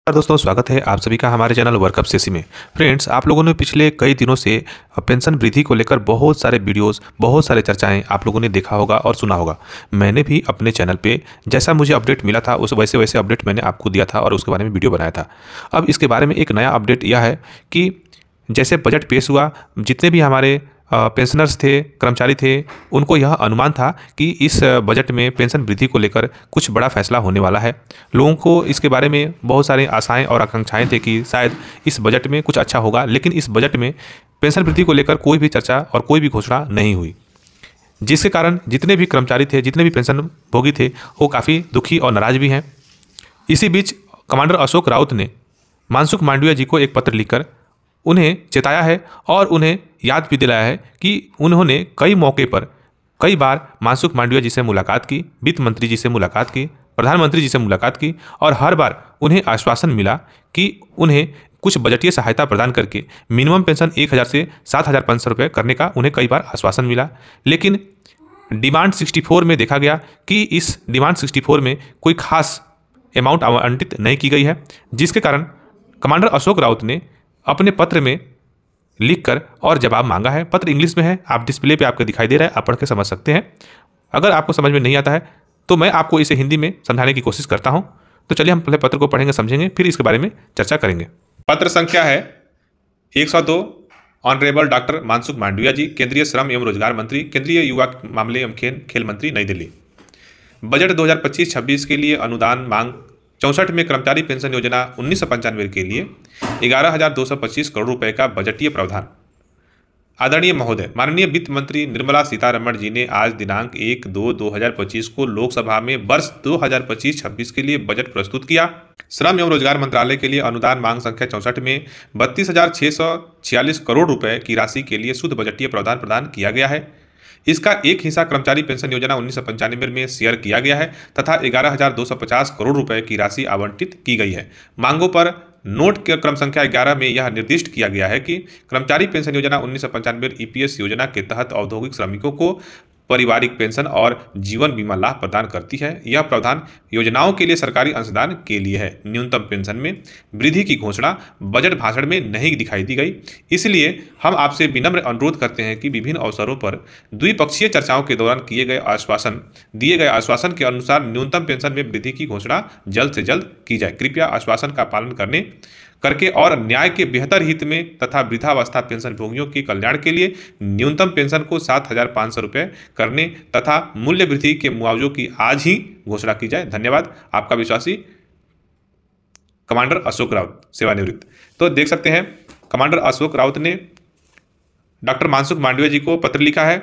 दोस्तों, स्वागत है आप सभी का हमारे चैनल वर्कअप सेसी में। फ्रेंड्स, आप लोगों ने पिछले कई दिनों से पेंशन वृद्धि को लेकर बहुत सारे वीडियोस, बहुत सारे चर्चाएं आप लोगों ने देखा होगा और सुना होगा। मैंने भी अपने चैनल पे जैसा मुझे अपडेट मिला था उस वैसे वैसे अपडेट मैंने आपको दिया था और उसके बारे में वीडियो बनाया था। अब इसके बारे में एक नया अपडेट यह है कि जैसे बजट पेश हुआ, जितने भी हमारे पेंशनर्स थे, कर्मचारी थे, उनको यह अनुमान था कि इस बजट में पेंशन वृद्धि को लेकर कुछ बड़ा फैसला होने वाला है। लोगों को इसके बारे में बहुत सारी आशाएं और आकांक्षाएं थे कि शायद इस बजट में कुछ अच्छा होगा, लेकिन इस बजट में पेंशन वृद्धि को लेकर कोई भी चर्चा और कोई भी घोषणा नहीं हुई, जिसके कारण जितने भी कर्मचारी थे, जितने भी पेंशन भोगी थे, वो काफ़ी दुखी और नाराज भी हैं। इसी बीच कमांडर अशोक राउत ने मनसुख मांडविया जी को एक पत्र लिखकर उन्हें चेताया है और उन्हें याद भी दिलाया है कि उन्होंने कई मौके पर कई बार मनसुख मांडविया जी से मुलाकात की, वित्त मंत्री जी से मुलाकात की, प्रधानमंत्री जी से मुलाकात की और हर बार उन्हें आश्वासन मिला कि उन्हें कुछ बजटीय सहायता प्रदान करके मिनिमम पेंशन 1000 से 7500 रुपये करने का उन्हें कई बार आश्वासन मिला। लेकिन डिमांड 64 में देखा गया कि इस डिमांड 64 में कोई खास अमाउंट आवंटित नहीं की गई है, जिसके कारण कमांडर अशोक राउत ने अपने पत्र में लिखकर और जवाब मांगा है। पत्र इंग्लिश में है, आप डिस्प्ले पे आपको दिखाई दे रहा है, आप पढ़ के समझ सकते हैं। अगर आपको समझ में नहीं आता है तो मैं आपको इसे हिंदी में समझाने की कोशिश करता हूं। तो चलिए हम पहले पत्र को पढ़ेंगे, समझेंगे, फिर इसके बारे में चर्चा करेंगे। पत्र संख्या है 102। ऑनरेबल डॉक्टर मनसुख मांडविया जी, केंद्रीय श्रम एवं रोजगार मंत्री, केंद्रीय युवा मामले एवं खेल मंत्री, नई दिल्ली। बजट 2025-26 के लिए अनुदान मांग 64 में कर्मचारी पेंशन योजना 1995 के लिए 11,225 करोड़ रुपए का बजटीय प्रावधान। आदरणीय महोदय, माननीय वित्त मंत्री निर्मला सीतारमण जी ने आज दिनांक 1/2/2025 को लोकसभा में वर्ष 2025-26 के लिए बजट प्रस्तुत किया। श्रम एवं रोजगार मंत्रालय के लिए अनुदान मांग संख्या 64 में 32,646 करोड़ रुपए की राशि के लिए शुद्ध बजटीय प्रावधान प्रदान किया गया है। इसका एक हिस्सा कर्मचारी पेंशन योजना 1995 में शेयर किया गया है तथा 11,250 करोड़ रुपए की राशि आवंटित की गई है। मांगों पर नोट के क्रम संख्या 11 में यह निर्दिष्ट किया गया है कि कर्मचारी पेंशन योजना 1995 ईपीएस योजना के तहत औद्योगिक श्रमिकों को पारिवारिक पेंशन और जीवन बीमा लाभ प्रदान करती है। यह प्रावधान योजनाओं के लिए सरकारी अंशदान के लिए है। न्यूनतम पेंशन में वृद्धि की घोषणा बजट भाषण में नहीं दिखाई दी गई, इसलिए हम आपसे विनम्र अनुरोध करते हैं कि विभिन्न अवसरों पर द्विपक्षीय चर्चाओं के दौरान दिए गए आश्वासन के अनुसार न्यूनतम पेंशन में वृद्धि की घोषणा जल्द से जल्द की जाए। कृपया आश्वासन का पालन करके और न्याय के बेहतर हित में तथा वृद्धावस्था पेंशन भोगियों के कल्याण के लिए न्यूनतम पेंशन को 7,500 रुपये करने तथा मूल्य वृद्धि के मुआवजों की आज ही घोषणा की जाए। धन्यवाद। आपका विश्वासी कमांडर अशोक राउत, सेवानिवृत्त। तो देख सकते हैं कमांडर अशोक राउत ने डॉक्टर मनसुख मांडविया जी को पत्र लिखा है।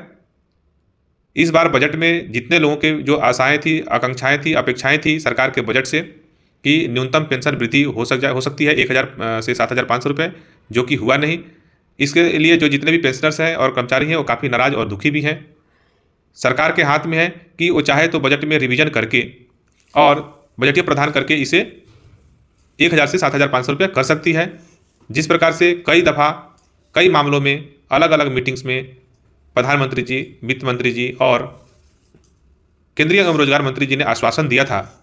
इस बार बजट में जितने लोगों के जो आशाएं थी, आकांक्षाएं थी, अपेक्षाएं थी सरकार के बजट से कि न्यूनतम पेंशन वृद्धि हो सकती है 1000 से 7,500 रुपये, जो कि हुआ नहीं। इसके लिए जो जितने भी पेंशनर्स हैं और कर्मचारी हैं वो काफ़ी नाराज और दुखी भी हैं। सरकार के हाथ में है कि वो चाहे तो बजट में रिवीजन करके और बजटीय प्रावधान करके इसे 1000 से 7,500 रुपये कर सकती है। जिस प्रकार से कई दफ़ा कई मामलों में अलग अलग मीटिंग्स में प्रधानमंत्री जी, वित्त मंत्री जी और केंद्रीय एवं रोजगार मंत्री जी ने आश्वासन दिया था,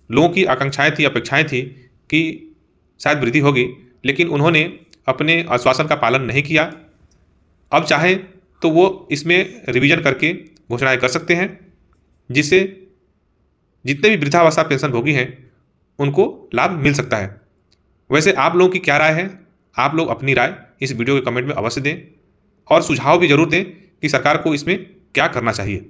लोगों की आकांक्षाएं थी, अपेक्षाएं थी कि शायद वृद्धि होगी, लेकिन उन्होंने अपने आश्वासन का पालन नहीं किया। अब चाहे तो वो इसमें रिवीजन करके घोषणाएं कर सकते हैं, जिससे जितने भी वृद्धावस्था पेंशन भोगी हैं उनको लाभ मिल सकता है। वैसे आप लोगों की क्या राय है? आप लोग अपनी राय इस वीडियो के कमेंट में अवश्य दें और सुझाव भी जरूर दें कि सरकार को इसमें क्या करना चाहिए।